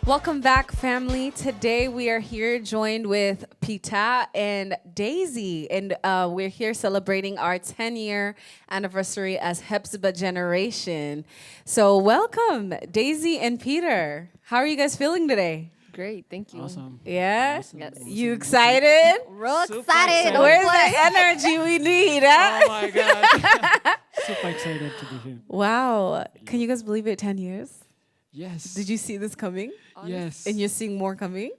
Welcome back, family. Today we are here joined with Pita and Daisy, and we're here celebrating our 10-year anniversary as Hephzibah generation. So welcome, Daisy and Peter. How are you guys feeling today? Great, thank you. Awesome. Yeah? Awesome. Yes. You excited? Real Super excited. excited. Where's the energy we need, huh? Oh my god. Super excited to be here. Wow. Can you guys believe it? 10 years? Yes. Did you see this coming? Yes. And you're seeing more coming?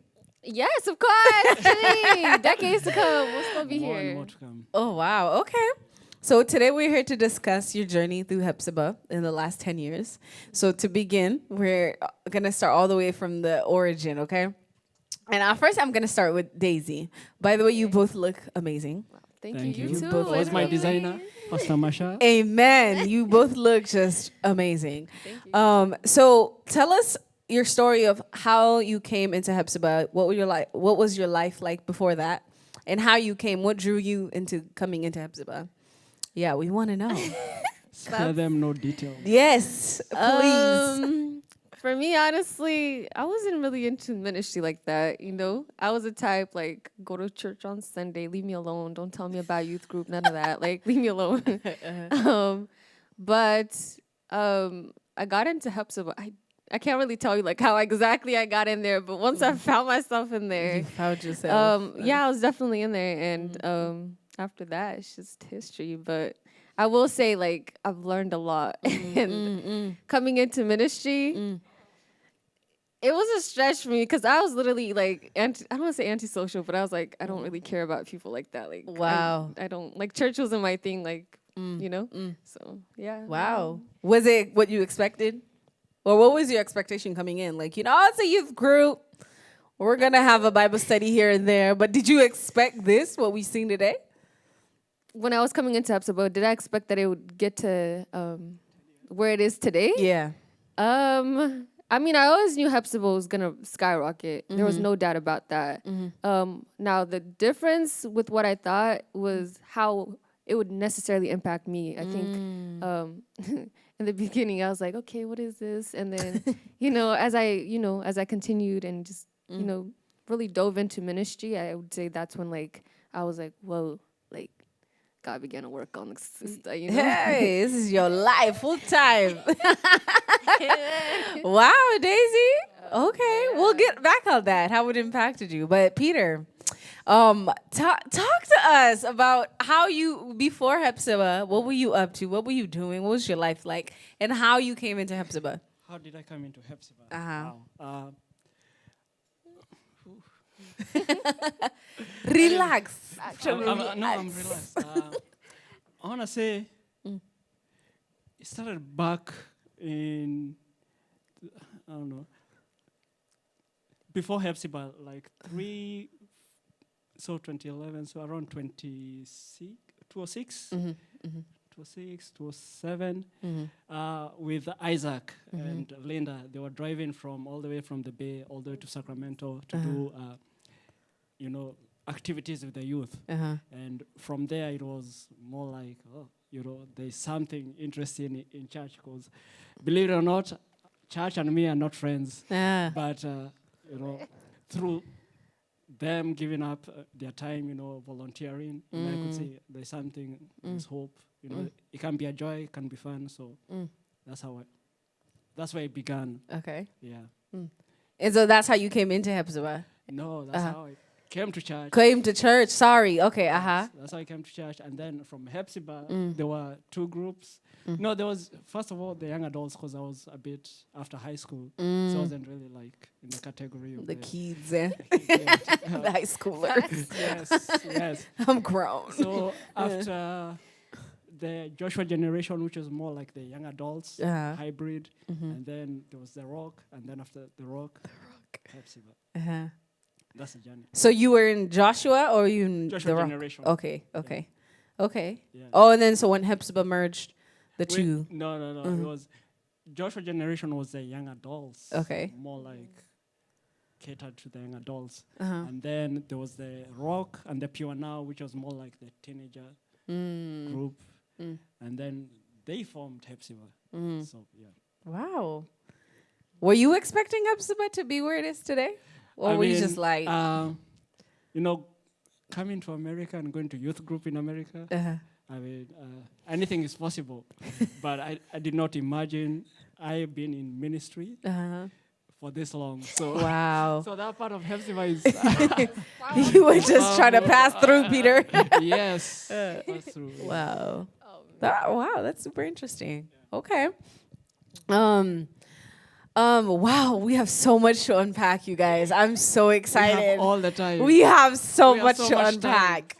Yes, of course. Kidding. Decades to come. We'll still be more here. and more to come. Oh, wow. Okay. So today we're here to discuss your journey through Hephzibah in the last 10 years. So to begin, we're going to start all the way from the origin, okay? And first, I'm going to start with Daisy. By the way, you both look amazing. Thank you. You too. both was look my lovely. designer, Pastor Masha. Amen. You both look just amazing. Thank you. So tell us your story of how you came into Hephzibah. What was your life like before that? And how you came, what drew you into coming into Hephzibah? Yeah, we want to know. Spare them no details. Yes, please. For me, honestly, I wasn't really into ministry like that, you know? I was a type, like, go to church on Sunday, leave me alone, don't tell me about youth group, none of that. Like, leave me alone. But I got into Hephzibah. I can't really tell you, like, how exactly I got in there, but once I found myself in there, You found yourself. yeah, I was definitely in there. And after that, it's just history. But I will say, like, I've learned a lot. And coming into ministry, it was a stretch for me because I was literally like, I don't want to say antisocial, but I was like, I don't really care about people like that. Like, Wow. I don't, like, church wasn't my thing, like, you know? So, yeah. Wow. Was it what you expected? Or what was your expectation coming in? Like, oh, it's a youth group. We're going to have a Bible study here and there. But did you expect this, what we've seen today? When I was coming into Hephzibah, did I expect that it would get to where it is today? Yeah. I mean, I always knew Hephzibah was gonna skyrocket. There was no doubt about that. Now the difference with what I thought was how it would necessarily impact me. I think in the beginning I was like, okay, what is this? And then as I continued and just really dove into ministry, I would say that's when like I was like, whoa, like God began to work on this, Hey, this is your life, full time. Wow, Daisy. Okay, we'll get back on that, how it impacted you. But Peter, talk to us about how you, before Hephzibah, what were you up to? What were you doing? What was your life like? And how you came into Hephzibah? How did I come into Hephzibah? Uh-huh. Wow. Relax. I'm relaxed. I want to say it started back in, I don't know, before Hephzibah, like 2011, so around 2006, 2007, with Isaac and Linda. They were driving from all the way from the Bay all the way to Sacramento to do, activities with the youth. And from there, it was more like, there's something interesting in church, because believe it or not, church and me are not friends. But, through them giving up their time, volunteering, and I could say there's something, there's hope. It can be a joy, it can be fun. So that's where it began. Okay. Yeah. And so that's how you came into Hephzibah? No, that's how I came to church. Came to church, sorry. Okay, That's how I came to church. And then from Hephzibah, there were two groups. No, there was, first of all, the young adults, because I was a bit after high school. So I wasn't really like in the category of The kids, Yeah. the high schoolers. yes. I'm grown. So after the Joshua generation, which was more like the young adults, hybrid, and then there was the rock, and then after the rock. Hephzibah. That's the journey. So you were in Joshua or you in Joshua the rock? generation. Okay. Yeah. Oh, and then so when Hephzibah merged the two. No. It was Joshua generation was the young adults. Okay. More like catered to the young adults. And then there was the rock and the pure now, which was more like the teenager group. And then they formed Hephzibah. So yeah. Wow. Were you expecting Hephzibah to be where it is today? Or were you just like... you know, coming to America and going to youth group in America, I mean, anything is possible. But I did not imagine I've been in ministry for this long. So, wow. So that part of Hephzibah is... You were just trying to pass through, Peter. Yes. Pass through. Wow. Wow, that's super interesting. Okay. Wow, we have so much to unpack, you guys. I'm so excited. We have all the time. We have so much to unpack.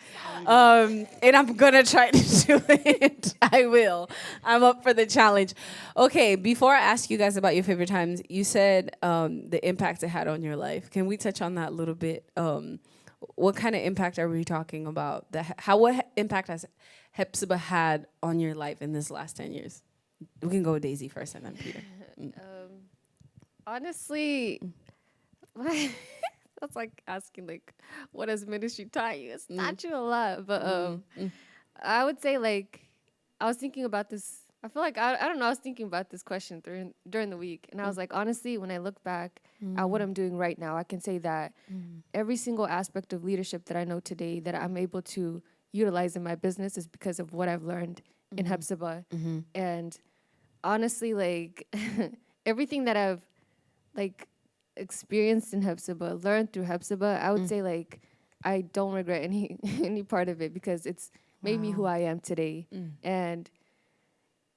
And I'm gonna try to do it. I will. I'm up for the challenge. Okay, before I ask you guys about your favorite times, you said the impact it had on your life. Can we touch on that a little bit? What kind of impact are we talking about? What impact has Hephzibah had on your life in this last 10 years? We can go with Daisy first and then Peter. Honestly, that's like asking like, what has ministry taught you? It's taught you a lot, but I would say like, I was thinking about this. I feel like I don't know. I was thinking about this question during the week, and I was like, honestly, when I look back at what I'm doing right now, I can say that every single aspect of leadership that I know today that I'm able to utilize in my business is because of what I've learned in Hephzibah. And honestly, like everything that I've like experienced in Hephzibah, learned through Hephzibah, I would say like I don't regret any part of it because it's made me who I am today. And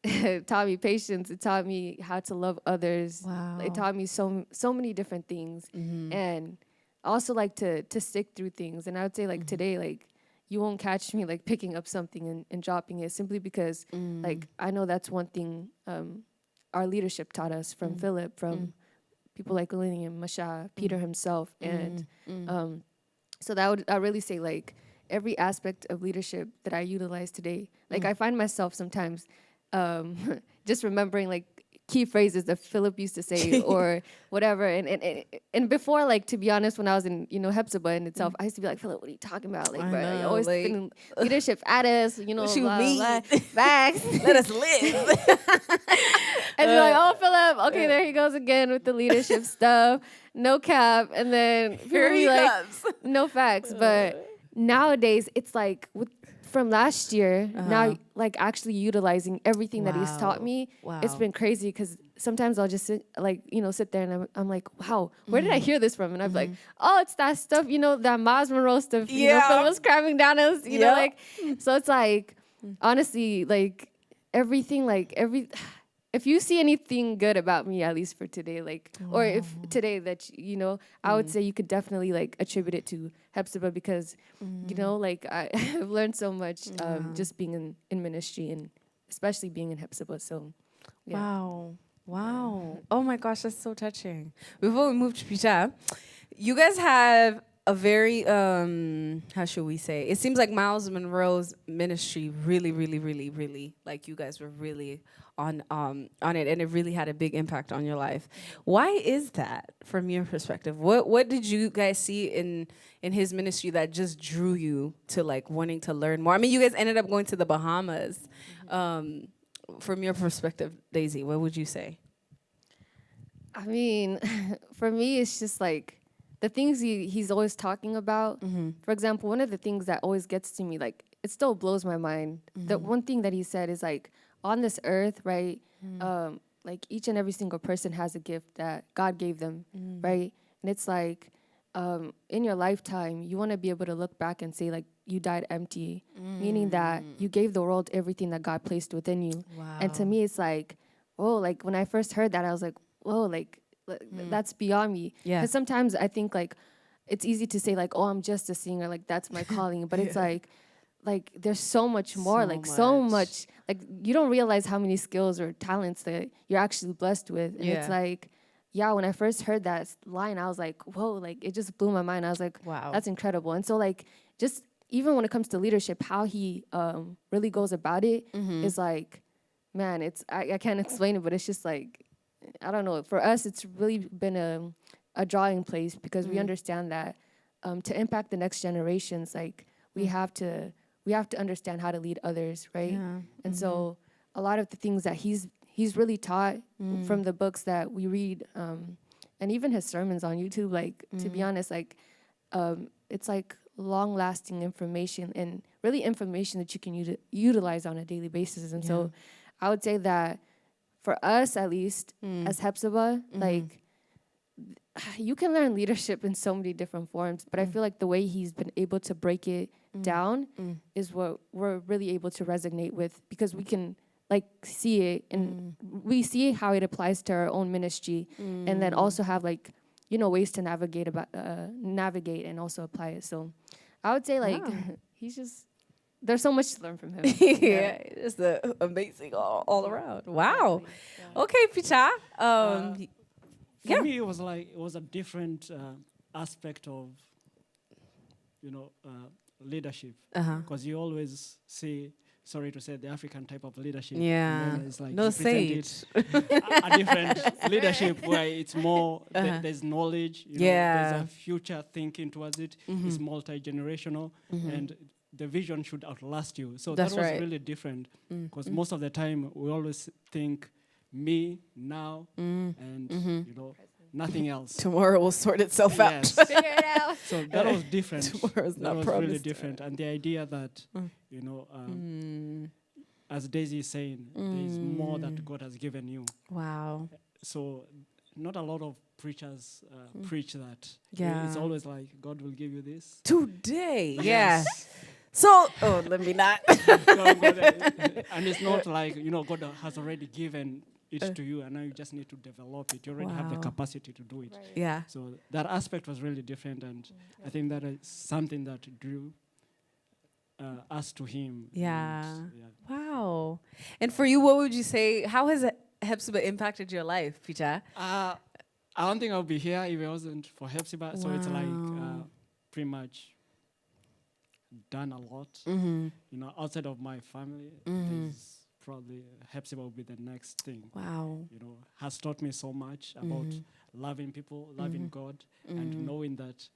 it taught me patience. It taught me how to love others. Wow. It taught me so many different things. And also like to stick through things. And I would say like today, like you won't catch me like picking up something and dropping it simply because like I know that's one thing our leadership taught us from Philip, from people like Lillian, Masha, Peter himself. And so that I really say like every aspect of leadership that I utilize today, like I find myself sometimes just remembering like key phrases that Philip used to say or whatever. And before, like, to be honest, when I was in, Hephzibah in itself, I used to be like, Philip, what are you talking about? Like, bro, you're always spinning leadership at us, blah, blah. Facts. Let us live. And you're like, oh, Philip, okay, there he goes again with the leadership stuff. No cap. And then here he comes. No facts. But nowadays, it's like from last year, now like actually utilizing everything that he's taught me, it's been crazy because sometimes I'll just sit there and I'm like, wow, where did I hear this from? And I'm like, oh, it's that stuff, that Miles Monroe stuff, Phil was cramming down us, so it's like, honestly, like everything, like if you see anything good about me, at least for today, like, or if today that, I would say you could definitely like attribute it to Hephzibah because, like I've learned so much just being in ministry and especially being in Hephzibah. So, yeah. Wow. Oh my gosh, that's so touching. Before we move to Peter, you guys have a very, how should we say? It seems like Miles Monroe's ministry really, like you guys were really on it, and it really had a big impact on your life. Why is that from your perspective? What did you guys see in his ministry that just drew you to like wanting to learn more? I mean, you guys ended up going to the Bahamas. From your perspective, Daisy, what would you say? I mean, for me, it's just like the things he's always talking about. For example, one of the things that always gets to me, like it still blows my mind. The one thing that he said is like, on this earth, right? Like each and every single person has a gift that God gave them, right? And it's like, in your lifetime, you want to be able to look back and say like you died empty, meaning that you gave the world everything that God placed within you. Wow. And to me, it's like, whoa, like when I first heard that, I was like, whoa, like that's beyond me. Yeah. Because sometimes I think like it's easy to say like, oh, I'm just a singer, like that's my calling. But it's like there's so much more, so much. Like you don't realize how many skills or talents that you're actually blessed with. And it's like, when I first heard that line, I was like, whoa, like it just blew my mind. I was like, wow, that's incredible. And so like just even when it comes to leadership, how he really goes about it is like, man, it's I can't explain it, but it's just like, I don't know. For us, it's really been a drawing place because we understand that to impact the next generations, like we have to understand how to lead others, right? Yeah. And so a lot of the things that he's he's really taught from the books that we read, and even his sermons on YouTube. Like, to be honest, like, it's like long-lasting information and really information that you can utilize on a daily basis. And so I would say that for us, at least, as Hephzibah, like, you can learn leadership in so many different forms, but I feel like the way he's been able to break it down is what we're really able to resonate with, because we can like see it, and we see how it applies to our own ministry, and then also have like, you know, ways to navigate and also apply it. So I would say like he's just, there's so much to learn from him. Yeah, it's amazing all around. Wow. Yeah. Okay, Picha. For me, it was a different aspect of, you know, leadership, because you always see, sorry to say, the African type of leadership. Yeah, It's like no you present sage. a different leadership where it's more there's knowledge. You know, there's a future thinking towards it. It's multi-generational, and the vision should outlast you. So That's that was right. really different, because most of the time we always think me now, and you know, nothing else. Tomorrow will sort itself out. Yes. Figure it out. So that was different. Tomorrow's That not was promised. really different. And the idea that, you know, as Daisy is saying, there is more that God has given you. Wow. So not a lot of preachers preach that. Yeah. It's always like, God will give you this. Today, yeah. Yes. So, let me not. And it's not like, you know, God has already given it to you, and now you just need to develop it. You already have the capacity to do it. Right. Yeah. So that aspect was really different, and I think that is something that drew us to him. Yeah. And, Wow. And for you, what would you say? How has Hephzibah impacted your life, Picha? I don't think I'll be here if it wasn't for Hephzibah. So it's like pretty much done a lot. You know, outside of my family, there's probably Hephzibah will be the next thing. Wow. You know, has taught me so much about loving people, loving God, and knowing that,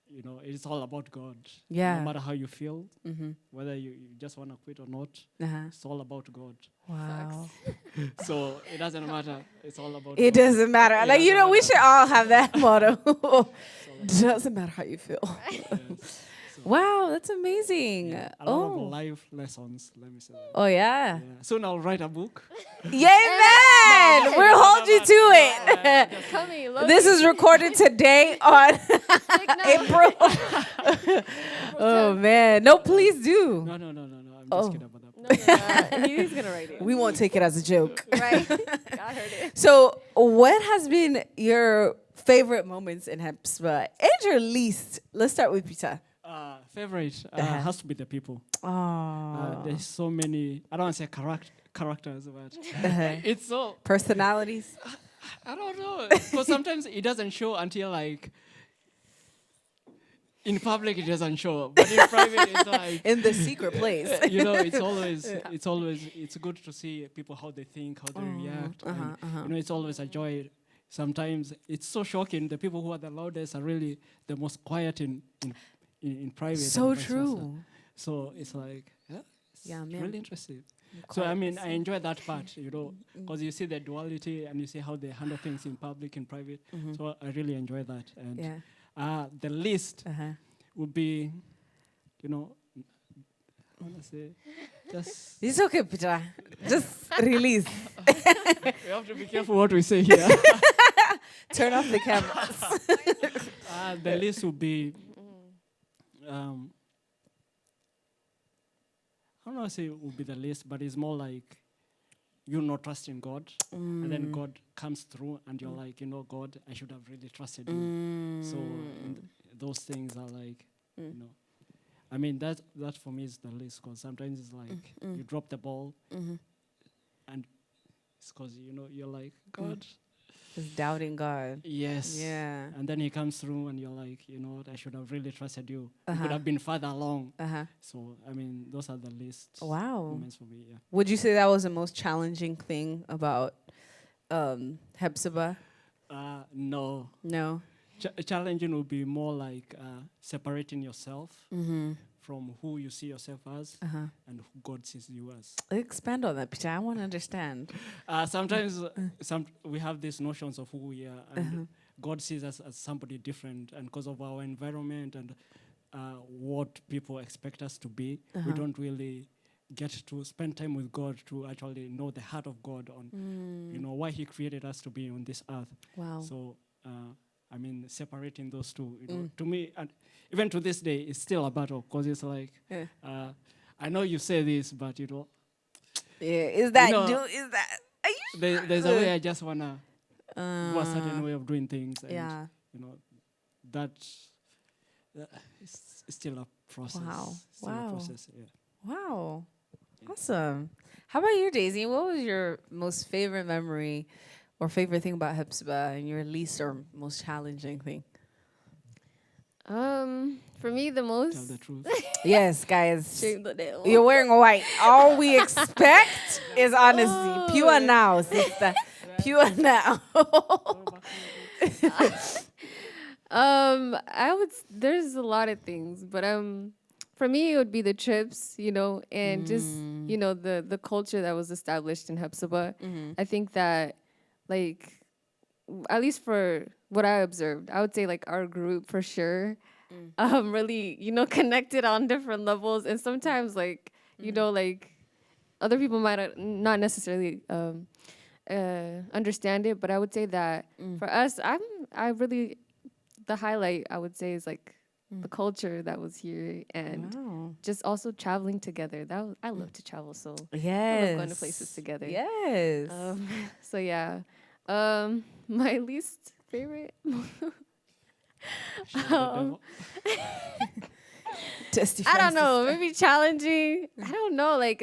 you know, it's all about God. Yeah. No matter how you feel, whether you just want to quit or not, it's all about God. Wow. So it doesn't matter. It's all about It God. doesn't matter. It Like, you doesn't know, we matter. should all have that motto. Doesn't matter how you feel. Yes. So, Wow, that's amazing. yeah, a lot of life lessons, let me say that. Oh, yeah. Yeah. Soon I'll write a book. Yay, man! We'll hold you to it. Coming, love This is recorded today on April. Oh, man. No, please do. No. I'm just kidding about that. He's gonna write it. We won't take it as a joke. Right? God heard it. So, what has been your favorite moments in Hephzibah and your least? Let's start with Peter. Favorite has to be the people. Oh. There's so many, I don't want to say characters, but it's so, Personalities? I don't know. Because sometimes it doesn't show until like, in public it doesn't show, but in private it's like, In the secret place. you know, it's good to see people, how they think, how they react. And, you know, it's always a joy. Sometimes it's so shocking. The people who are the loudest are really the most quiet in private. So and vice versa. true. So it's like, it's Yeah, man. really interesting. So I mean, I enjoy that part, you know, because you see the duality and you see how they handle things in public and private. So I really enjoy that. And Yeah. the list would be, you know, I want to say, just It's okay, Peter. Just release. we have to be careful what we say here. Turn off the cameras. The list would be, I don't know, say it would be the list, but it's more like you not trusting God, and then God comes through, and you're like, you know, God, I should have really trusted you. So those things are like, you know, I mean, that for me is the list, because sometimes it's like you drop the ball, and it's because, you know, you're like, God. Just doubting God. Yes. Yeah. And then he comes through and you're like, you know what, I should have really trusted you. You could have been further along. So, I mean, those are the least moments for me, yeah. Would you say that was the most challenging thing about Hephzibah? No. No. Challenging would be more like separating yourself from who you see yourself as and who God sees you as. Expand on that, Peter. I want to understand. Sometimes we have these notions of who we are, and God sees us as somebody different, and because of our environment and what people expect us to be, we don't really get to spend time with God to actually know the heart of God on, why He created us to be on this earth. Wow. So, separating those two, to me, and even to this day, it's still a battle because it's like, I know you say this, but yeah, is that are you there's a way I just wanna go a certain way of doing things, and that it's still a process. Wow. Still a process. Yeah. Wow. Awesome. How about you, Daisy? What was your most favorite memory or favorite thing about Hephzibah, and your least or most challenging thing? For me, the most. Tell the truth. Yes, guys. Shame the devil. You're wearing white. All we expect is honesty. Pure now, sister. Pure now. There's a lot of things, but for me it would be the trips, and just the culture that was established in Hephzibah. I think that, like, at least for what I observed, I would say like our group for sure, really connected on different levels, and sometimes like like other people might not necessarily understand it, but I would say that for us, the highlight I would say is like the culture that was here, and just also traveling together. I love to travel, so yes, I love going to places together. Yes. So yeah, my least favorite. Testify. I don't know. Maybe challenging. I don't know. Like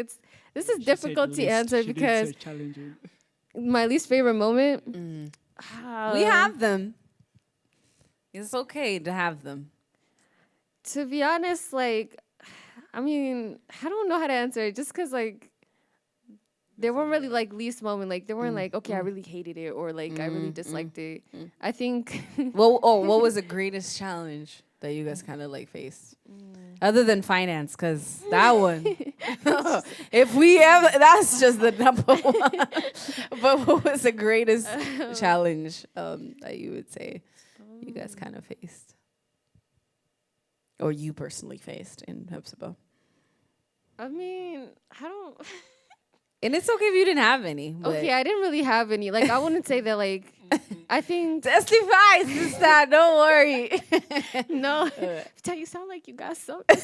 this is difficult to answer because my least favorite moment. We have them. It's okay to have them. To be honest, like, I don't know how to answer it, just because, like, there weren't really, like, least moment. Like, they weren't like, okay, I really hated it, or, like, I really disliked it. I think... what was the greatest challenge that you guys kind of, like, faced? Other than finance, because that one, if we ever, that's just the number one. But what was the greatest challenge that you would say you guys kind of faced? Or you personally faced in Hephzibah? I don't... And it's okay if you didn't have any. Okay, I didn't really have any. Like, I wouldn't say that, like, I think... Testify, sister, don't worry. No. Tell you sound like you got something.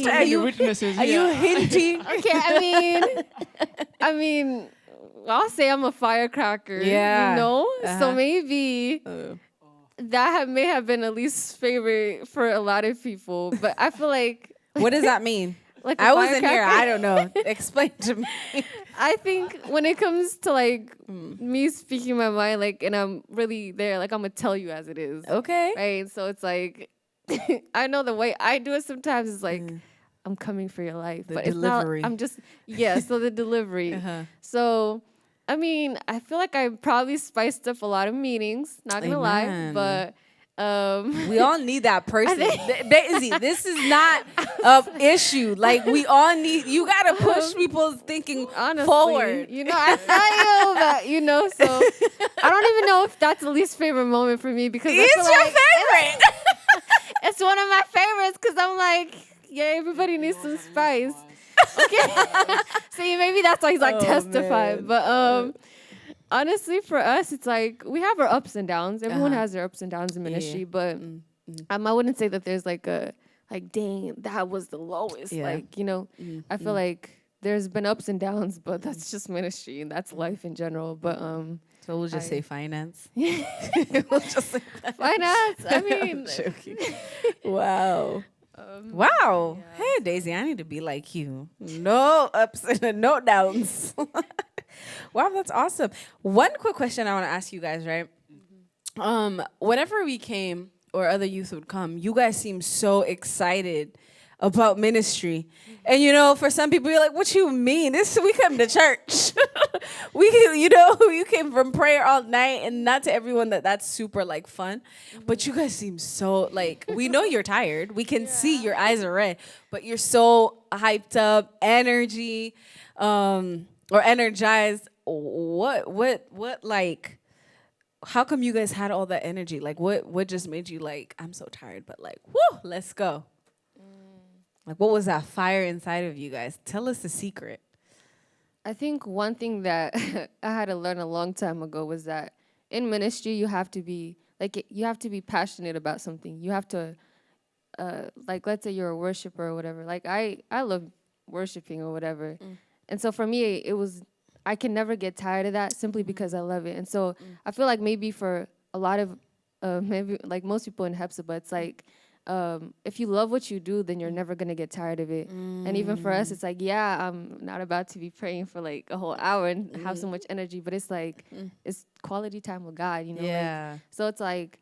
Are you hinting? Okay, I'll say I'm a firecracker. Yeah. So maybe... that may have been a least favorite for a lot of people, but I feel like... What does that mean? Like I wasn't here. I don't know. Explain to me. I think when it comes to like me speaking my mind, like, and I'm really there, like, I'm gonna tell you as it is. Okay. Right. So it's like, I know the way I do it sometimes is like, I'm coming for your life, the but delivery. It's not. I'm just so the delivery. So. I feel like I probably spiced up a lot of meetings, not gonna lie, but we all need that person. Daisy, this is not an issue. Like, we all need, you gotta push people's thinking forward. I feel you, but so I don't even know if that's the least favorite moment for me, because it's your favorite. It's one of my favorites because I'm like, yeah, everybody needs some spice. Okay. See, maybe that's why he's like testify. Man. But honestly, for us, it's like we have our ups and downs. Everyone has their ups and downs in ministry, but I wouldn't say that there's like a dang, that was the lowest. Like, I feel like there's been ups and downs, but that's just ministry and that's life in general. But so we'll just say finance. We'll just say that. Finance. I'm joking. Wow. Wow. Yeah. Hey, Daisy, I need to be like you. No ups and no downs. Wow, that's awesome. One quick question I want to ask you guys, right? Whenever we came or other youth would come, you guys seem so excited about ministry. And you know, for some people, you're like, "What you mean? This we come to church. You came from prayer all night." And not to everyone that's super like fun, but you guys seem so like we know you're tired. We can see your eyes are red, but you're so hyped up, or energized. What like? How come you guys had all that energy? Like, what just made you like, I'm so tired, but like, whoo, let's go. Like, what was that fire inside of you guys? Tell us the secret. I think one thing that I had to learn a long time ago was that in ministry you have to be passionate about something. You have to like, let's say you're a worshiper or whatever. Like I love worshiping or whatever. And so for me it was, I can never get tired of that simply because I love it. And so I feel like maybe for a lot of maybe like most people in Hephzibah, it's like if you love what you do, then you're never gonna get tired of it. And even for us, it's like, yeah, I'm not about to be praying for like a whole hour and have so much energy, but it's like it's quality time with God, you know. Yeah. Like, so it's like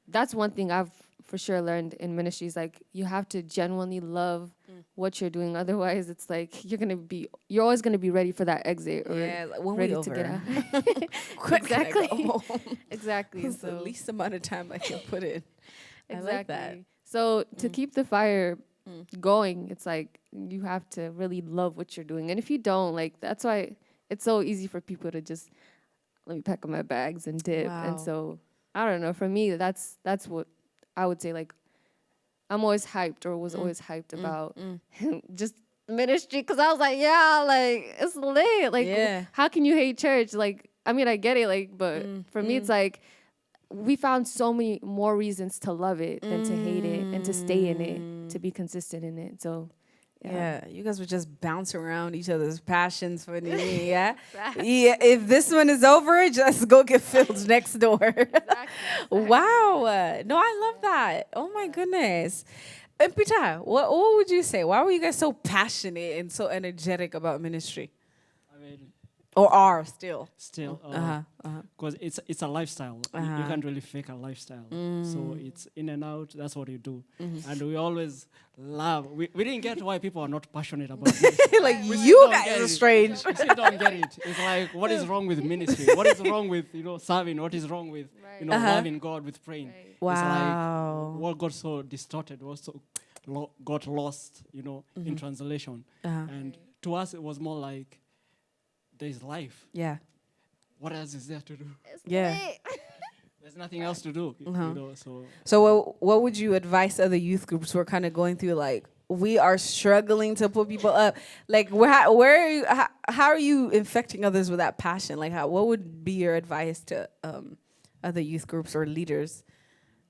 that's one thing I've for sure learned in ministries. Like you have to genuinely love what you're doing. Otherwise, it's like you're always gonna be ready for that exit or Like, when ready we to over? get out. Quick, Exactly. can I go home? Exactly. It's the least amount of time I can put in. I like that. So to keep the fire going, it's like you have to really love what you're doing. And if you don't, like that's why it's so easy for people to just let me pack up my bags and dip. Wow. And so I don't know. For me, that's what I would say. Like I'm always hyped or was always hyped about just ministry because I was like, yeah, like it's lit. Like how can you hate church? Like I mean, I get it. Like, but for me, it's like we found so many more reasons to love it than to hate it and to stay in it, to be consistent in it. So, yeah, you guys would just bounce around each other's passions for the day, yeah? Yeah, if this one is over, just go get filled next door. Wow. No, I love that. Oh, my goodness. And Peter, what would you say? Why were you guys so passionate and so energetic about ministry? I mean, or are still? Still, because it's a lifestyle. You can't really fake a lifestyle. So it's in and out. That's what you do. And we always love. We didn't get why people are not passionate about this. Like you guys are strange. We still don't get it. It's like, what is wrong with ministry? What is wrong with serving? What is wrong with loving God with praying? Wow. It's like what got so distorted, also got lost, in translation. And to us, it was more like, there's life. Yeah. What else is there to do? Yeah. There's nothing else to do. So what would you advise other youth groups who are kind of going through, like, we are struggling to put people up? Like, how are you infecting others with that passion? Like, what would be your advice to other youth groups or leaders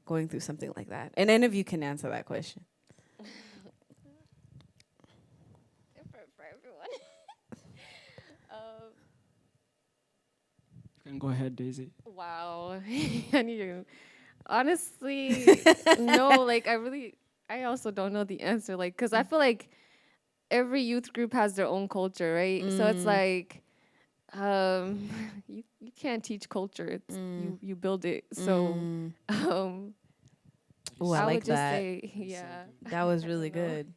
going through something like that? And any of you can answer that question. You can go ahead, Daisy. Wow. I need you. Honestly, no, like I also don't know the answer. Like, because I feel like every youth group has their own culture, right? So it's like, you can't teach culture. It's you build it. So, Oh, I like would just that. say, yeah. That was really good.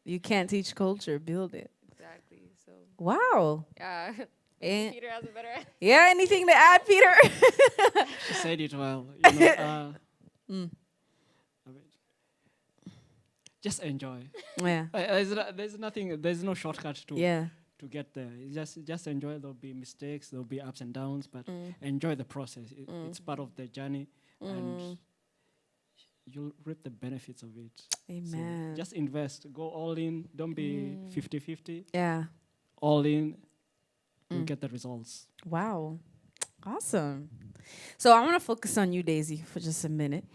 You can't teach culture, build it. Exactly. So. Wow. Yeah. And Peter has a better answer. yeah, anything to add, Peter? She said it well. I mean, just enjoy. Yeah. There's no shortcut to get there. Just enjoy. There'll be mistakes, there'll be ups and downs, but enjoy the process. It's part of the journey, and you'll reap the benefits of it. Amen. So just invest. Go all in. Don't be 50-50. Yeah. All in. You'll get the results. Wow. Awesome. So I want to focus on you, Daisy, for just a minute.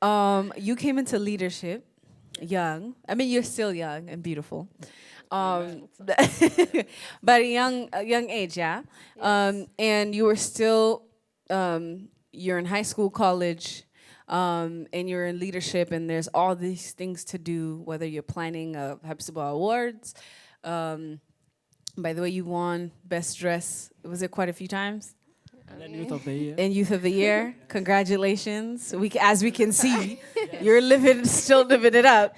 You came into leadership young. I mean, you're still young and beautiful. But a young age, yeah. Yes. And you were still, you're in high school, college, and you're in leadership, and there's all these things to do, whether you're planning Hephzibah Awards. By the way, you won Best Dress. Was it quite a few times? And then Youth of the Year. And Youth of the Year. Congratulations. As we can see, you're still living it up.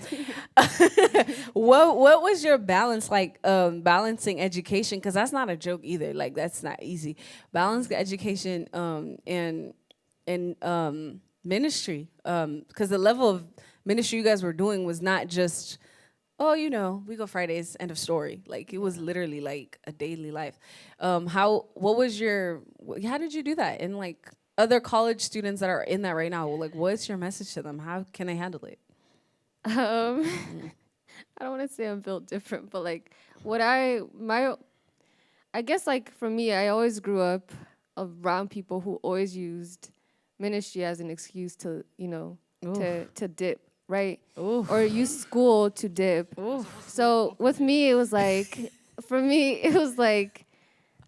What was your balance like, balancing education? Because that's not a joke either. Like, that's not easy. Balancing education and ministry. Because the level of ministry you guys were doing was not just, oh, we go Fridays, end of story. Like, it was literally like a daily life. How did you do that? And like other college students that are in that right now, like, what's your message to them? How can they handle it? I don't want to say I'm built different, but like I guess like for me, I always grew up around people who always used ministry as an excuse to, to dip. Right? Oof. Or use school to dip. Oof. So with me, it was like,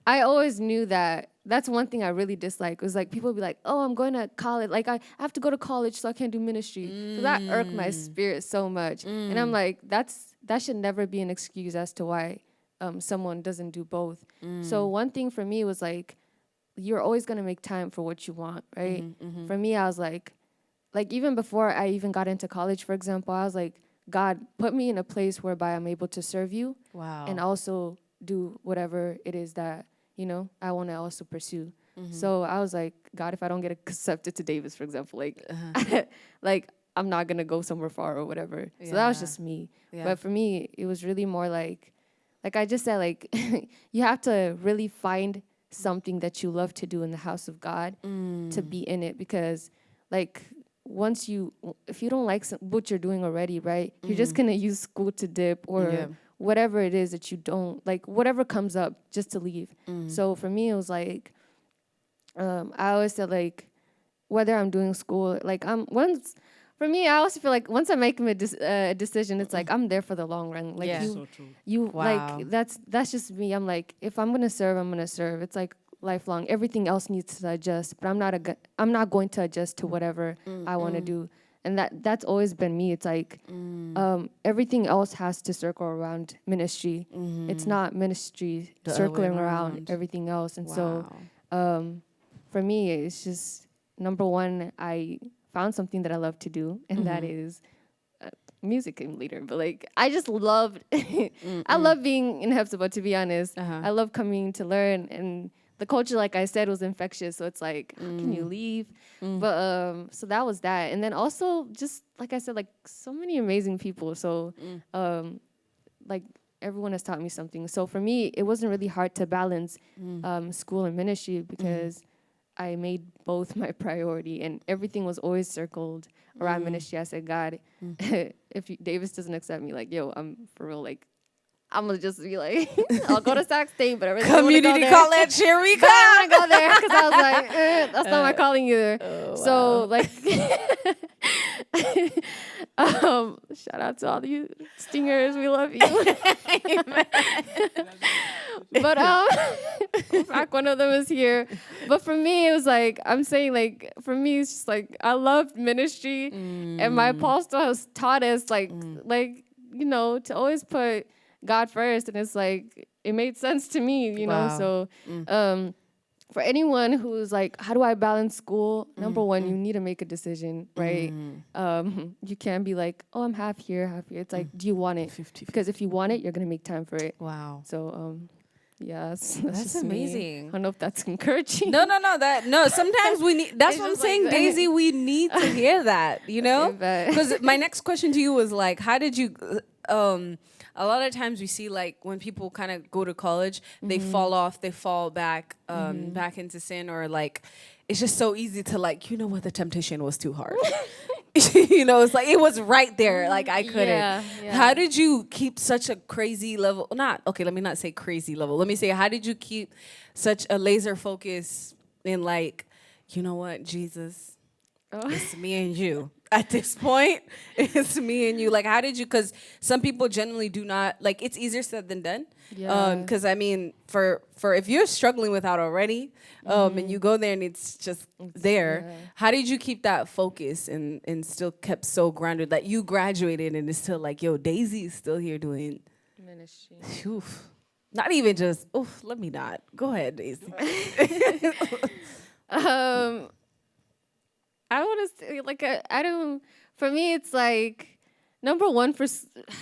I always knew that that's one thing I really dislike. It was like, people would be like, oh, I'm going to college. Like, I have to go to college so I can't do ministry. So that irked my spirit so much. And I'm like, that should never be an excuse as to why someone doesn't do both. So one thing for me was like, you're always going to make time for what you want, right? For me, I was like even before I even got into college, for example, I was like, God, put me in a place whereby I'm able to serve you. Wow. And also do whatever it is that, I want to also pursue. So I was like, God, if I don't get accepted to Davis, for example, like, like I'm not going to go somewhere far or whatever. Yeah. So that was just me. Yeah. But for me, it was really more like I just said, like, you have to really find something that you love to do in the house of God to be in it, because like, if you don't like what you're doing already, right, you're just going to use school to dip or whatever it is that you don't, like whatever comes up just to leave. So for me, it was like, I always said like, whether I'm doing school, like for me, I also feel like once I make a decision, it's like, I'm there for the long run. Like So true. Wow. like, that's just me. I'm like, if I'm going to serve, I'm going to serve. It's like, lifelong. Everything else needs to adjust, but I'm not going to adjust to whatever I want to do. And that's always been me. It's like everything else has to circle around ministry. It's not ministry circling around everything else. And so for me, it's just, number one, I found something that I love to do, and that is music leader. But like, I just loved I love being in Hephzibah, to be honest. I love coming to learn, and the culture, like I said, was infectious. So it's like, how can you leave? But so that was that. And then also, just like I said, like so many amazing people. So like everyone has taught me something. So for me, it wasn't really hard to balance school and ministry, because I made both my priority, and everything was always circled around ministry. I said, God, if Davis doesn't accept me, like, yo, I'm for real, like, I'm gonna just be like, I'll go to Sac State, but I really don't Community want to go there. college, here we go. I want to go there, because I was like, that's not my calling either. Oh, So like, shout out to all you stingers, we love you. But fact, one of them is here. But for me, it was like, I'm saying, like, for me, it's just like, I loved ministry, and my apostle has taught us like to always put God first. And it's like, it made sense to me, you know. So for anyone who's like, how do I balance school? Number one, you need to make a decision, right? You can't be like, oh, I'm half here, half here. It's like, do you want it? 50. Because if you want it, you're gonna make time for it. Wow. So yes, That's just me. amazing. I don't know if that's encouraging. No. Sometimes we need. That's It's what I'm just like saying, that. Daisy. We need to hear that. You know, Okay, because my next question to you was like, how did you? A lot of times we see like when people kind of go to college, they fall off, they fall back, back into sin, or like it's just so easy to like, you know what, the temptation was too hard. You know, it's like it was right there, like I couldn't. Yeah. How did you keep such a crazy level? Let me not say crazy level. Let me say, how did you keep such a laser focus in like, you know what, Jesus, it's me and you. At this point, it's me and you. Like, how did you? Because some people generally do not like. It's easier said than done. Yeah. Because I mean, for if you're struggling with that already, and you go there and it's just there. Yeah. How did you keep that focus and still kept so grounded that you graduated and it's still like, yo, Daisy is still here doing Ministry. Oof. Not even just, let me not. Go ahead, Daisy. I want to say like I don't. For me, it's like number one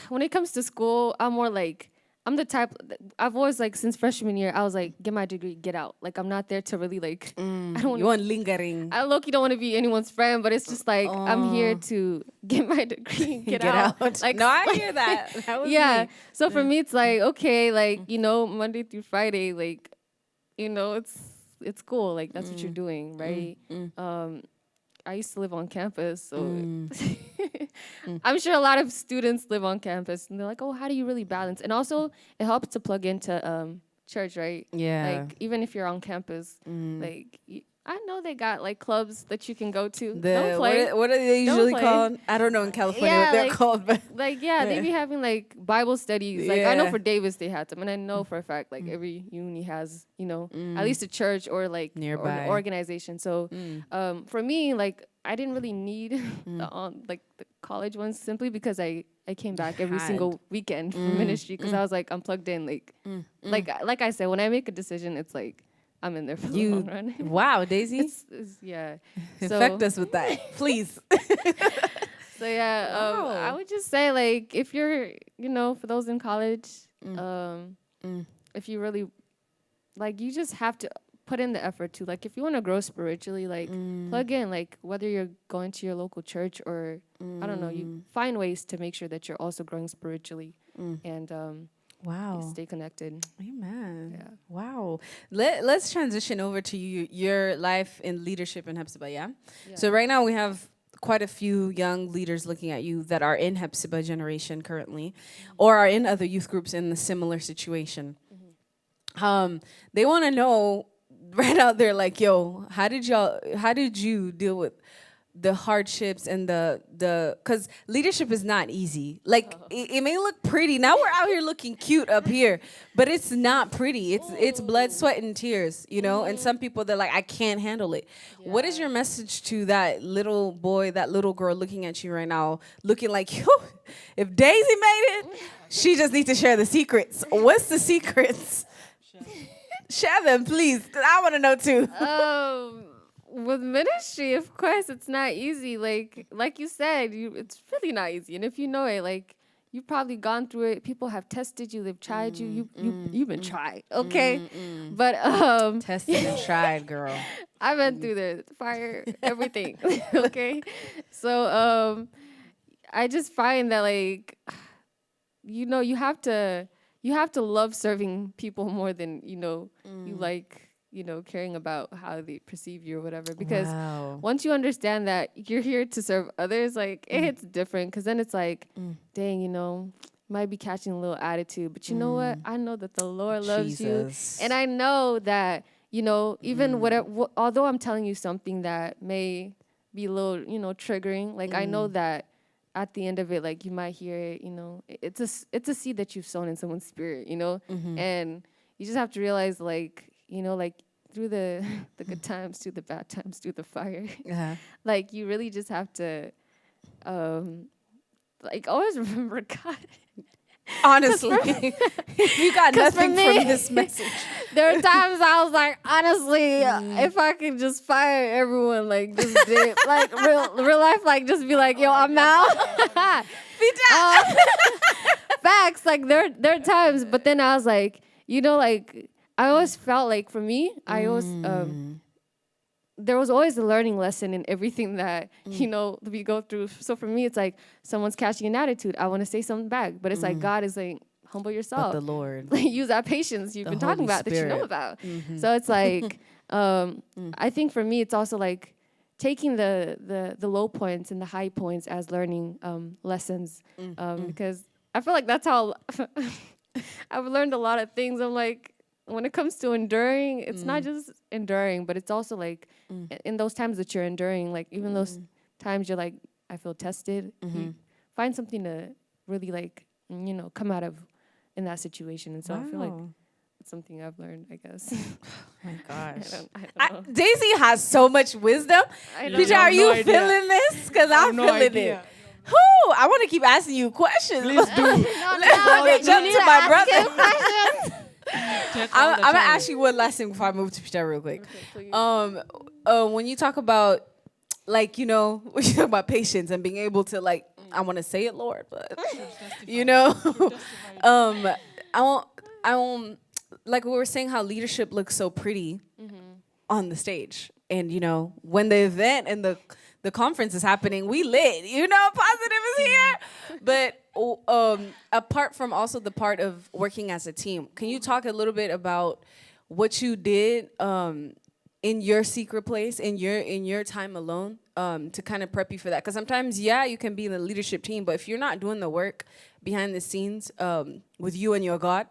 when it comes to school, I'm more like I'm the type. I've always like since freshman year, I was like, get my degree, get out. Like I'm not there to really like. I don't You want lingering. I low-key don't want to be anyone's friend, but it's just like I'm here to get my degree, get out. Like no, I hear that. That was yeah. me. So for me, it's like okay, like Monday through Friday, like it's cool. Like that's what you're doing, right? I used to live on campus, so I'm sure a lot of students live on campus, and they're like, "Oh, how do you really balance?" And also, it helps to plug into church, right? Yeah. Like even if you're on campus, like I know they got like clubs that you can go to. Don't Don't play. What are they Don't usually play. called? I don't know in California Yeah, what they're like- called, but Like they be having like Bible studies. Like I know for Davis they had them, and I know for a fact like every uni has at least a church or like or Nearby. an organization. So for me, like I didn't really need the college ones simply because I came back every Had. single weekend for ministry because I was like I'm plugged in. Like I said, when I make a decision, it's like I'm in there for the long run. Wow, Daisy. It's yeah. Infect us with that, please. So yeah, Wow. I would just say like if you're, for those in college, if you really like, you just have to put in the effort to like if you want to grow spiritually, like plug in, like whether you're going to your local church or I don't know, you find ways to make sure that you're also growing spiritually and Wow. stay connected. Amen. Yeah. Wow. Let's transition over to your life in leadership in Hephzibah, yeah? So right now we have quite a few young leaders looking at you that are in Hephzibah generation currently or are in other youth groups in a similar situation. They want to know right out there, like, yo, how did you deal with the hardships and because leadership is not easy. Like it may look pretty. Now we're out here looking cute up here, but it's not pretty. It's blood, sweat, and tears, And some people, they're like, I can't handle it. Yeah. What is your message to that little boy, that little girl looking at you right now, looking like, if Daisy made it, she just needs to share the secrets. What's the secrets? Share them, please. 'Cause I want to know too. With ministry, of course, it's not easy. Like you said, it's really not easy. And if you know it, like you've probably gone through it. People have tested you. They've tried you. You've been tried. Okay, but tested and tried, girl. I've been through the fire, everything. Okay, so I just find that like you have to love serving people more than you like. Caring about how they perceive you or whatever. Because once you understand that you're here to serve others, like it hits different. Because then it's like, dang, you might be catching a little attitude, but you know what? I know that the Lord loves you, and I know that even whatever. Although I'm telling you something that may be a little, triggering, like I know that at the end of it, like you might hear it. It's a seed that you've sown in someone's spirit, and you just have to realize, like. Like through the good times, through the bad times, through the fire. Like you really just have to, like always remember God. Honestly, you got nothing from this message. There are times I was like, honestly, if I could just fire everyone, like just dip, like real life, like just be like, yo, I'm out. Facts, like there are times, but then I was like, like. I always felt like for me, I always there was always a learning lesson in everything that we go through. So for me, it's like someone's catching an attitude. I want to say something back, but it's like God is like humble yourself. But the Lord, use that patience you've been talking about that you know about. So it's like I think for me, it's also like taking the low points and the high points as learning lessons because I feel like that's how I've learned a lot of things. I'm like. When it comes to enduring, it's not just enduring, but it's also like in those times that you're enduring, like even those times you're like, I feel tested, you find something to really like, come out of in that situation. And so I feel like it's something I've learned, I guess. Oh my gosh. I don't know. Daisy has so much wisdom. Peter, are you feeling this? Because I'm feeling it. Whoo, I want to keep asking you questions. Please do. Let me jump to my brother. I'm gonna ask you one last thing before I move to Peter real quick. When you talk about, like, when you talk about patience and being able to, like, I want to say it, Lord, but I won't, like we were saying, how leadership looks so pretty on the stage, and when the event and the conference is happening, we lit, positive is here. But apart from also the part of working as a team, can you talk a little bit about what you did in your secret place, in your time alone, to kind of prep you for that? Because sometimes, you can be in the leadership team, but if you're not doing the work behind the scenes with you and your God,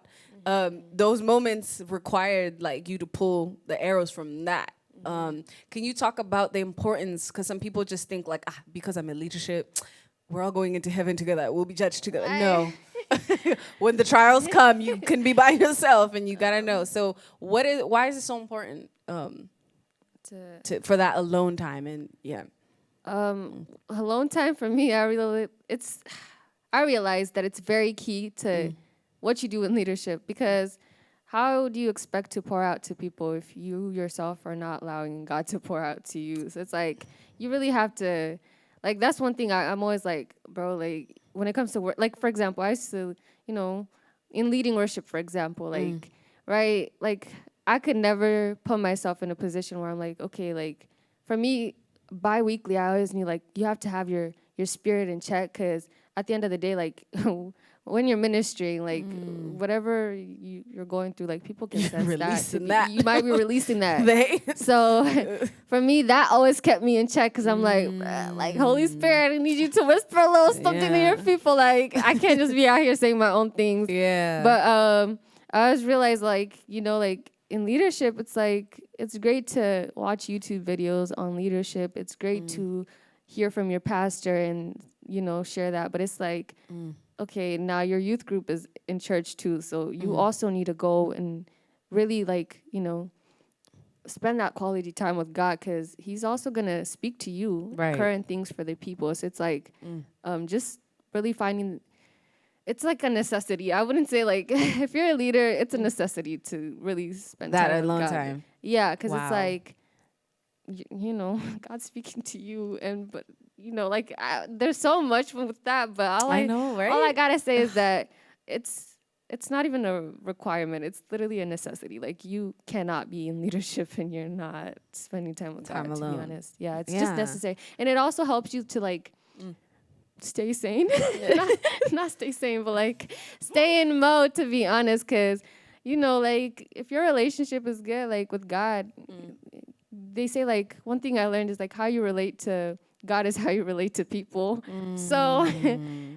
those moments required, like, you to pull the arrows from that. Can you talk about the importance? Because some people just think, like, because I'm in leadership, we're all going into heaven together, we'll be judged together. No. When the trials come, you can be by yourself, and you gotta know. So why is it so important for that alone time? And alone time for me, I realize that it's very key to what you do in leadership, because how do you expect to pour out to people if you yourself are not allowing God to pour out to you? So it's like, you really have to, like, that's one thing I'm always like, bro, like, when it comes to work, like, for example, I used to, in leading worship, for example, like, right, like, I could never put myself in a position where I'm like, okay, like, for me, bi-weekly, I always need, like, you have to have your spirit in check, because at the end of the day, like, when you're ministering, like, whatever you're going through, like, people can sense that. You might be releasing that. So for me, that always kept me in check, because I'm like, Holy Spirit, I need you to whisper a little something to your people. Like, I can't just be out here saying my own things. Yeah. But I always realized, like, like, in leadership, it's like, it's great to watch YouTube videos on leadership. It's great to hear from your pastor and, share that. But it's like, okay, now your youth group is in church too. So you also need to go and really, like, spend that quality time with God, because he's also going to speak to you current things for the people. So it's like, just really finding, it's like a necessity. I wouldn't say, like, if you're a leader, it's a necessity to really spend that time with alone God. time. Yeah, because it's like, God's speaking to you, but like, there's so much with that. But all I gotta say is that it's not even a requirement. It's literally a necessity. Like, you cannot be in leadership and you're not spending time with God. Alone. To be honest, it's just necessary, and it also helps you to, like, stay sane. not stay sane, but, like, stay in mode, to be honest, because like, if your relationship is good, like, with God, they say, like, one thing I learned is, like, how you relate to God is how you relate to people. So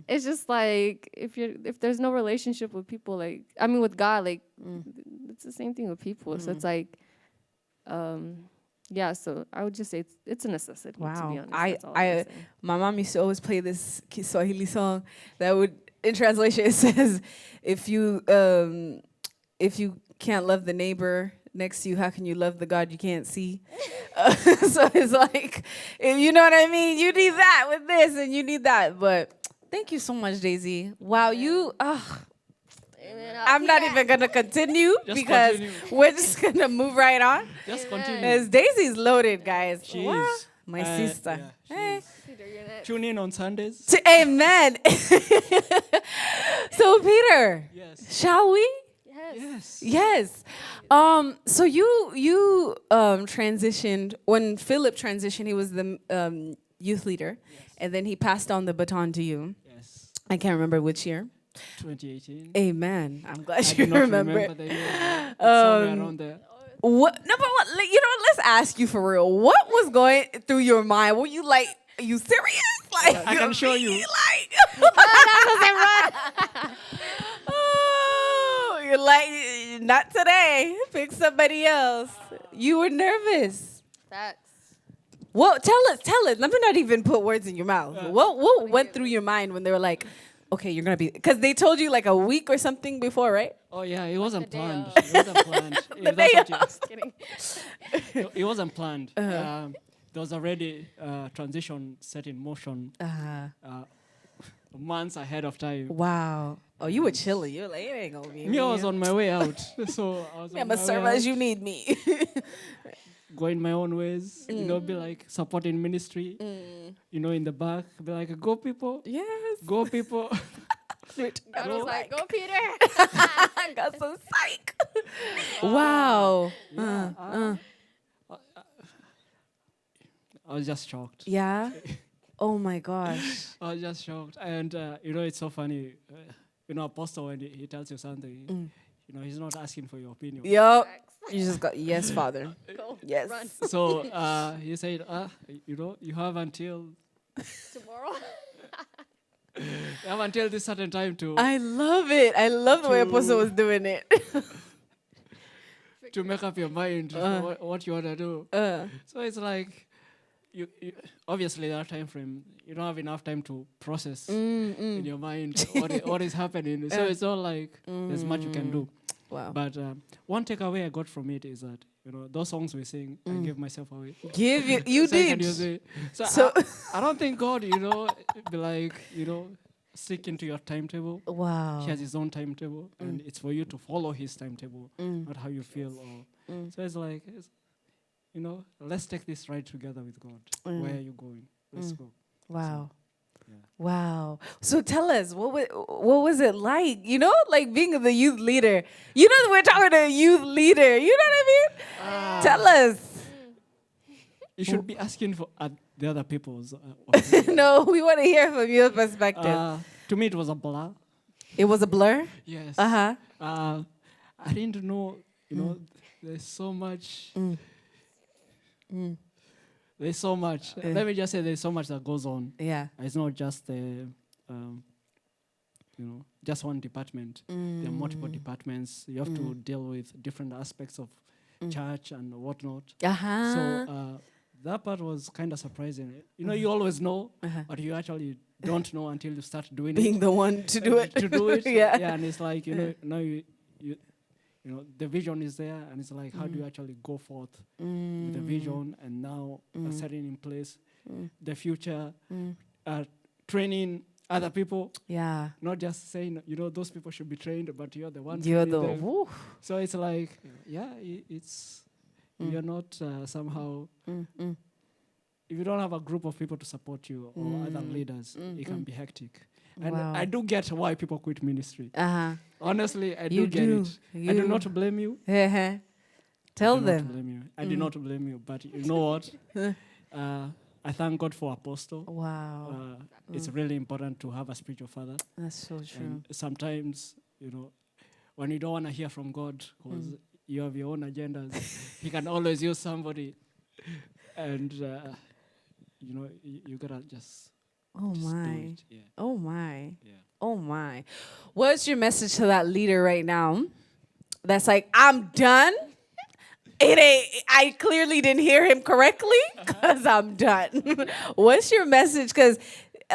it's just like, if there's no relationship with people, like, I mean, with God, like, it's the same thing with people. So it's like, so I would just say it's a necessity. To be honest. That's all I my mom used to always play this Kiswahili song that would, in translation, it says, if you can't love the neighbor next to you, how can you love the God you can't see? So it's like, you know what I mean? You need that with this, and you need that. But thank you so much, Daisy. Wow, I'm not even going to continue, because we're just going to move right on. Just continue. Because Daisy's loaded, guys. She Wow. is. My sister. Yeah, Hey. Tune in on Sundays. Amen. So, Peter, Yes. shall we? Yes. Yes. So you transitioned, when Philip transitioned, he was the youth leader, and then he passed on the baton to you. Yes. I can't remember which year. 2018. Amen. I'm glad I you do not remember. the year. It's somewhere around there. What? No, but what? Like, let's ask you for real. What was going through your mind? Were you like, are you serious? Like, I can show you. Like, oh, you're like, not today. Pick somebody else. You were nervous. Facts. Well, tell us. Let me not even put words in your mouth. What went through your mind when they were like, okay, you're gonna be, because they told you like a week or something before, right? Oh yeah, it wasn't planned. It wasn't planned. It wasn't planned. There was already transition set in motion months ahead of time. Wow. Oh, you were chilling. You were like, it ain't gonna be Me, I was on my way out. So I was I'm on a my way serve as out, you need me. going my own ways, be like supporting ministry, in the back, be like, go people, Yes. go people. God was like, go Peter. I got some psych. Wow. Yeah, I was just shocked. Yeah. Oh my gosh. I was just shocked. And, it's so funny. Apostle, when he tells you something, he's not asking for your opinion. Yup. You just got, yes, Father. Go. Yes. Run. So he said, you have until Tomorrow. you have until this certain time to I love it. I love the way Apostle was doing it. to make up your mind for what you want to do. So it's like, you obviously that time frame, you don't have enough time to process in your mind what is happening. So it's all like there's much you can do. Wow. But one takeaway I got from it is that those songs we sing, I gave myself away. Give you, you So I did. can use it. So- I don't think God, be like, stick into your timetable. Wow. He has his own timetable, and it's for you to follow his timetable, not how you feel. So it's like, let's take this ride together with God. Where are you going? Let's go. Wow. Yeah. Wow. So tell us, what was it like? Like being the youth leader. We're talking to a youth leader. You know what I mean? Tell us. You should be asking for the other people's. No, we want to hear from your perspective. To me, it was a blur. It was a blur? Yes. Uh-huh. I didn't know, there's so much. There's so much. Let me just say there's so much that goes on. Yeah. It's not just just one department. There are multiple departments. You have to deal with different aspects of church and whatnot. Uh-huh. So that part was kind of surprising. You always know, but you actually don't know until you start doing Being it. the one to do it. To do it. Yeah. Yeah, and it's like, now you the vision is there, and it's like, how do you actually go forth with the vision and now setting in place the future, training other people, Yeah. not just saying, those people should be trained, but you're the one. You're training the them. woo. So it's like, it's you're not somehow. If you don't have a group of people to support you or other leaders, it can be hectic. And Wow. I do get why people quit ministry. Uh-huh. Honestly, I You do get do. it. I do not blame you. Uh-huh. Tell I do not them. blame you. I do not blame you. But you know what? I thank God for Apostle. Wow. It's really important to have a spiritual father. That's so true. And sometimes, when you don't want to hear from God because you have your own agendas, He can always use somebody. And, you got to just Oh do my. it. Yeah. Oh my. Yeah. Oh my. What's your message to that leader right now that's like, I'm done? I clearly didn't hear him correctly because I'm done. What's your message? Because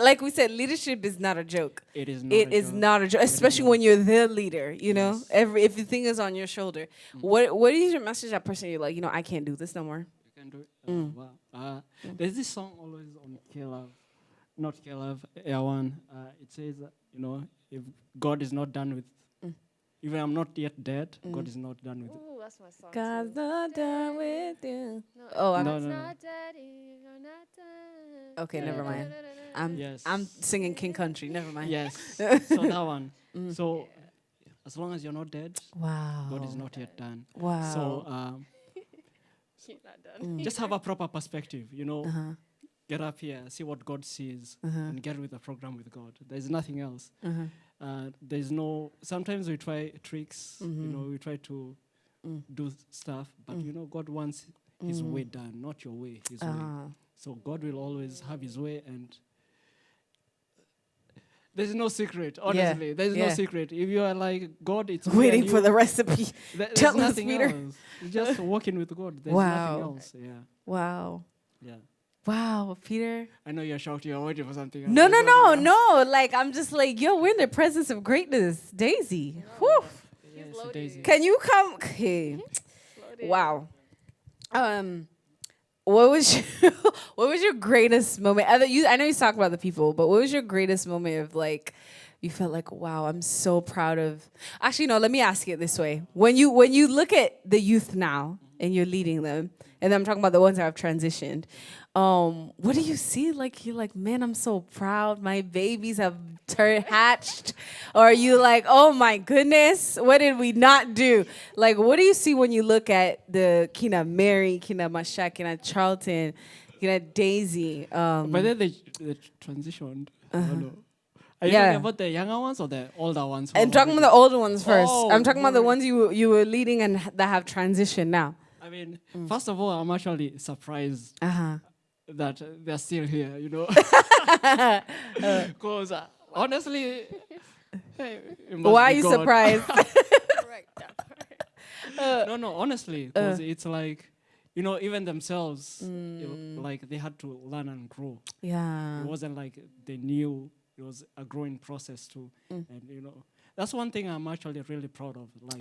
like we said, leadership is not a joke. It is not It a is joke. not a joke, especially when you're the leader, Yes. everything is on your shoulder. What is your message to that person? You're like, I can't do this no more. You can do it. Wow. There's this song always on K-Love, not K-Love, Air One. It says, if God is not done with, even I'm not yet dead, God is not done with. Ooh, that's my song. God's too. not done with you. No, Oh, I'm No, God's no, no. not dead, you're not done. Okay, never mind. I'm Yes. I'm singing King Country. Never mind. Yes. So that one. So as long as you're not dead, Wow. God is not yet done. Wow. So You're not done. just have a proper perspective, Get up here, see what God sees, and get with the program with God. There's nothing else. There's no. Sometimes we try tricks. We try to do stuff, but God wants His way done, not your way. His way. So God will always have His way, and there's no secret. Honestly, there's no secret. If you are like God, it's Waiting for the recipe. There's Tell us, nothing Peter. else. You're just walking with God. There's Wow. nothing else. Yeah. Wow. Yeah. Wow, Peter. I know you're shocked. You're waiting for something else. No, There's no, nothing no, else. no. Like, I'm just like, we're in the presence of greatness. Daisy. Whew. Yeah, it's loaded. Daisy. Can you come? Okay. Loaded. Wow. what was your, what was your greatest moment? I know you talked about the people, but what was your greatest moment of like you felt like, wow, I'm so proud of. Actually, no. Let me ask it this way: when you look at the youth now and you're leading them, and I'm talking about the ones that have transitioned, what do you see? Like you're like, man, I'm so proud. My babies have hatched. Or are you like, oh my goodness, what did we not do? Like, what do you see when you look at the Kina Mary, Kina Mashak, Kina Charlton, Kina Daisy? But then they transitioned. I don't know. Are you talking about the younger ones or the older ones? I'm talking about the older ones first. Oh, I'm talking about the ones you were leading and that have transitioned now. I mean, first of all, I'm actually surprised that they're still here, you know. Because honestly, hey, it must Why are be you God. surprised? No, honestly, because it's like, you know, even themselves, like they had to learn and grow. Yeah. It wasn't like they knew it was a growing process too. And, you know, that's one thing I'm actually really proud of. Like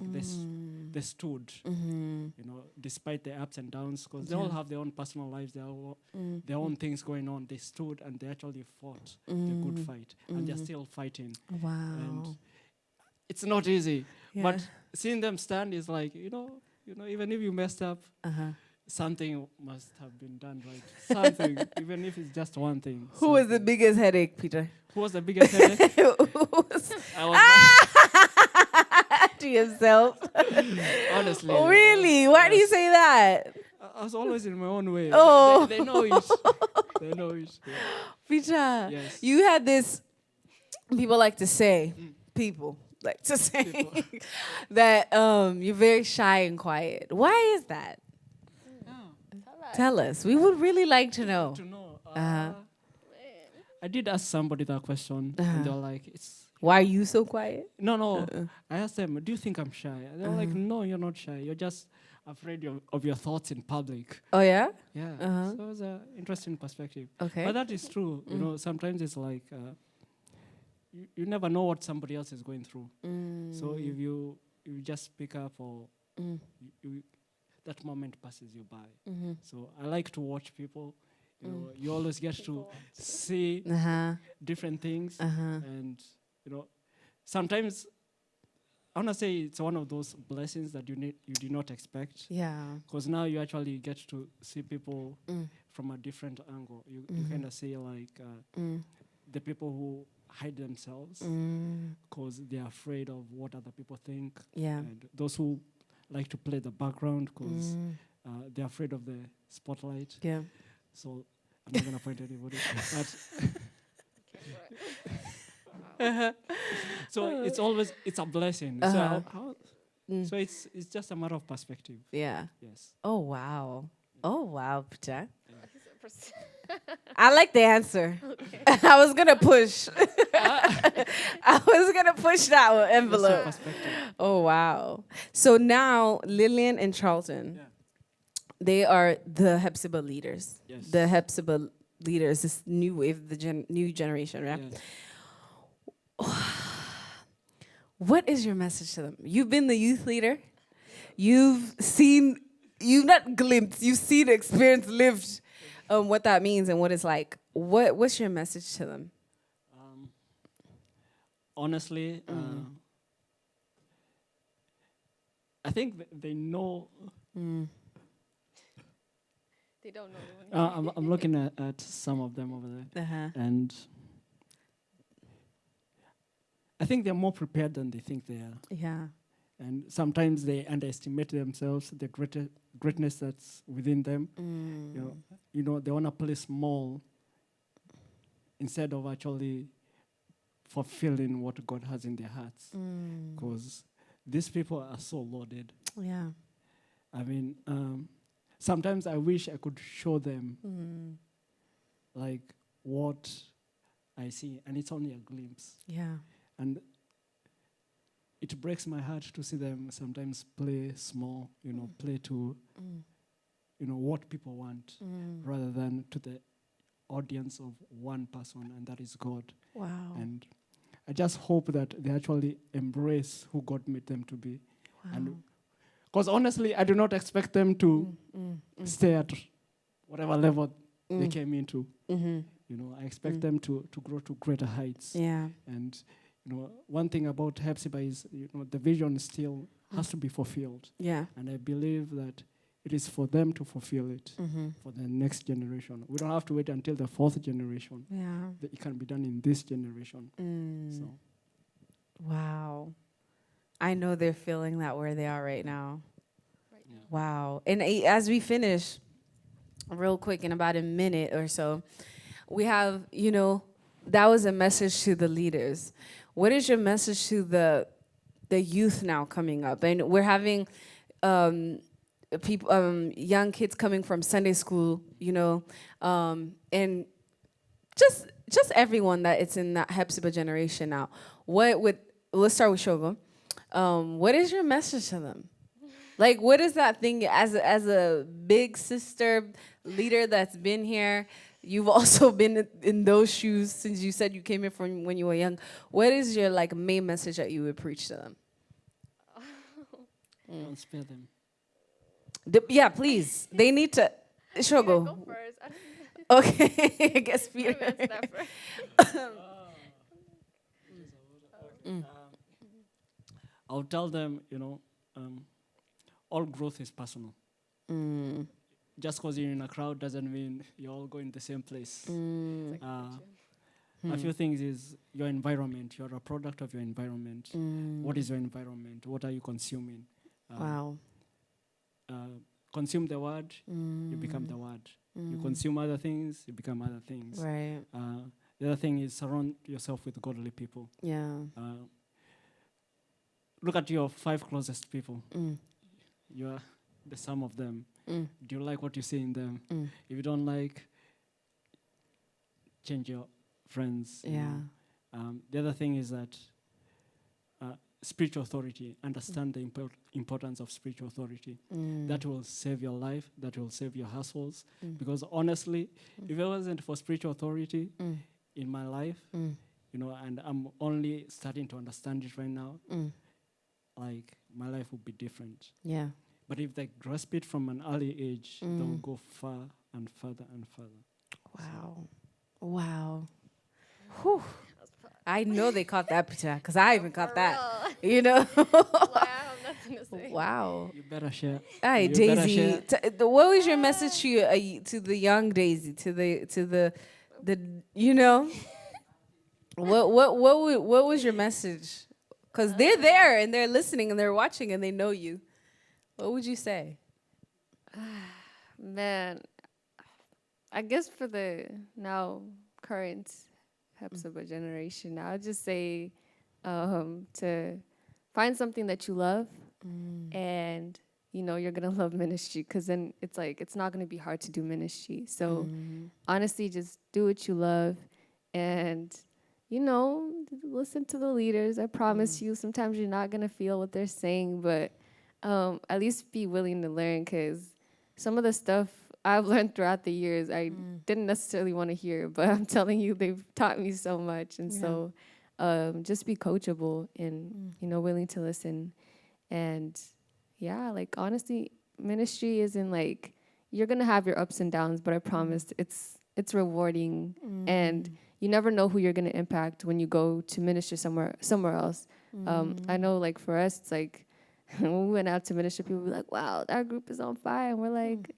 they stood, you know, despite the ups and downs, because they all have their own personal lives, their own things going on. They stood and they actually fought the good fight. And they're still fighting. Wow. And it's not easy. But seeing them stand is like, you know, even if you messed up, something must have been done right. Something, even if it's just one thing. Who was the biggest headache, Peter? Who was the biggest headache? I was To yourself. honestly. Oh, really? Why do you say that? I was always in my own way. Oh. They know it. They know it. Yeah. Peter, Yes. you had this, people like to say, people like to say that you're very shy and quiet. Why is that? Tell us. We would really like to know. I did ask somebody that question, and they were like, "It's Why are you so quiet? no." I asked them, "Do you think I'm shy?" And they were like, "No, you're not shy. You're just afraid of your thoughts in public." Oh, yeah? Yeah. So it was an interesting perspective. Okay. But that is true. You know, sometimes it's like you never know what somebody else is going through. So if you just speak up or you that moment passes you by. So I like to watch people. You know, you always get to see different things, and you know, sometimes I wanna say it's one of those blessings that you do not expect. Yeah. Because now you actually get to see people from a different angle. You kind of see like the people who hide themselves because they're afraid of what other people think. Yeah. And those who like to play the background because they're afraid of the spotlight. Yeah. So I'm not gonna point anybody. So it's a blessing. So it's just a matter of perspective. Yeah. Yes. Oh, wow. Oh, wow, Peter. I like the answer. Okay. I was going to push. I was going to push that envelope. Perspective. Oh, wow. So now Lillian and Charlton, they are the Hephzibah leaders. Yes. The Hephzibah leaders, this new wave, the new generation, right? Yeah. What is your message to them? You've been the youth leader. You've not glimpsed, you've seen, experienced, lived what that means and what it's like. What's your message to them? Honestly, I think they know. They don't know. I'm looking at some of them over there, and I think they're more prepared than they think they are. Yeah. And sometimes they underestimate themselves, the greatness that's within them. You know, they want to play small instead of actually fulfilling what God has in their hearts. Because these people are so loaded. Yeah. I mean, sometimes I wish I could show them like what I see, and it's only a glimpse. Yeah. And it breaks my heart to see them sometimes play small, you know, play to, you know, what people want, rather than to the audience of one person, and that is God. Wow. And I just hope that they actually embrace who God made them to be. Wow. And because honestly, I do not expect them to stay at whatever level they came into. I expect them to grow to greater heights. Yeah. And one thing about Hephzibah is the vision still has to be fulfilled. Yeah. And I believe that it is for them to fulfill it for the next generation. We don't have to wait until the fourth generation. Yeah. It can be done in this generation. So. Wow. I know they're feeling that where they are right now. Yeah. Wow. And as we finish, real quick, in about a minute or so, we have, that was a message to the leaders. What is your message to the youth now coming up? And we're having people, young kids coming from Sunday school, and just everyone that it's in that Hephzibah generation now. Let's start with Shogo. What is your message to them? Like, what is that thing as a big sister leader that's been here? You've also been in those shoes since you said you came here from when you were young. What is your main message that you would preach to them? Don't spare them. Yeah, please. They need to. Shogo. Go first. Okay, I guess Peter. I'll tell them, all growth is personal. Just because you're in a crowd doesn't mean you're all going the same place. A few things is your environment. You're a product of your environment. What is your environment? What are you consuming? Wow. Consume the word, you become the word. You consume other things, you become other things. Right. The other thing is surround yourself with godly people. Yeah. Look at your 5 closest people. You're the sum of them. Do you like what you see in them? If you don't like, change your friends. Yeah. The other thing is that spiritual authority, understand the importance of spiritual authority. That will save your life, that will save your hustles. Because honestly, if it wasn't for spiritual authority in my life, and I'm only starting to understand it right now, my life would be different. Yeah. But if they grasp it from an early age, they'll go far and further and further. Wow. Wow. Whew. I know they caught that picture because I even caught that. Wow, I have nothing to say. Wow. You better share. Hi, You better Daisy. share. What was your message to the young Daisy, to the what was your message? Because they're there and they're listening and they're watching and they know you. What would you say? Man, I guess for the now current Hephzibah generation, I would just say to find something that you love, and you're gonna love ministry, because then it's not gonna be hard to do ministry. So honestly, just do what you love, and listen to the leaders. I promise you, sometimes you're not gonna feel what they're saying, but at least be willing to learn, because some of the stuff I've learned throughout the years, I didn't necessarily want to hear, but I'm telling you, they've taught me so much. And so just be coachable and, willing to listen. And honestly, ministry isn't you're going to have your ups and downs, but I promise it's rewarding. And you never know who you're going to impact when you go to minister somewhere else. I know for us, it's when we went out to minister, people be like, wow, our group is on fire. And we're like,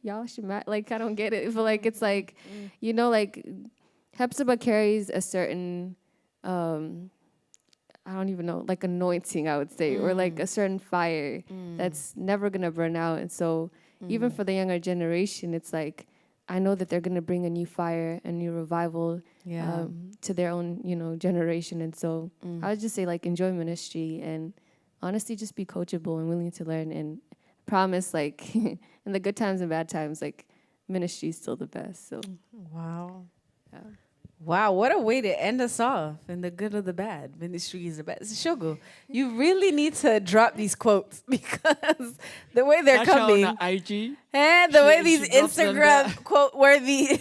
y'all should I don't get it. But it's Hephzibah carries a certain I don't even know, anointing, I would say, or a certain fire that's never gonna burn out. And so even for the younger generation, it's I know that they're gonna bring a new fire, a new revival to their own generation. And so I would just say enjoy ministry, and honestly just be coachable and willing to learn, and promise in the good times and bad times, ministry is still the best. So Wow. yeah. Wow, what a way to end us off. In the good or the bad, ministry is the best. Shogo, you really need to drop these quotes, because the way they're coming, on IG, and the way these she drops them Instagram quote worthy,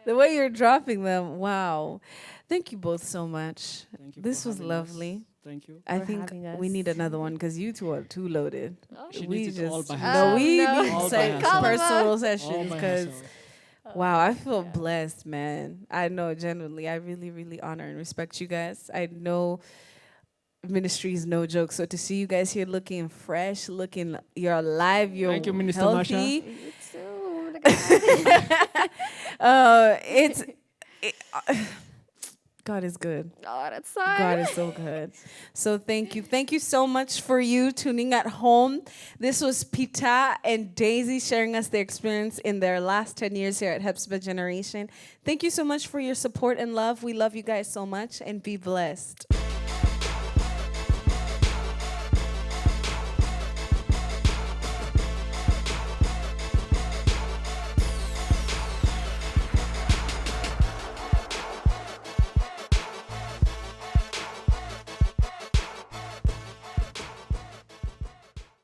the way you're dropping them. Wow. Thank you both so much. Thank you This for was having us. lovely. Thank you. I for think having us. we need another one because you two are too loaded. She we needs it all just by no, herself. we No. need All by herself. personal All sessions by because herself. wow, I feel blessed, man. I know genuinely, I really, really honor and respect you guys. I know ministry is no joke, so to see you guys here looking fresh, looking you're alive, you're Thank you, Minister healthy. You too. Oh my God. It's it, God is good. Oh, that's God sad. is so good. So thank you. Thank you so much for you tuning at home. This was Pita and Daisy sharing us their experience in their last 10 years here at Hephzibah Generation. Thank you so much for your support and love. We love you guys so much and be blessed.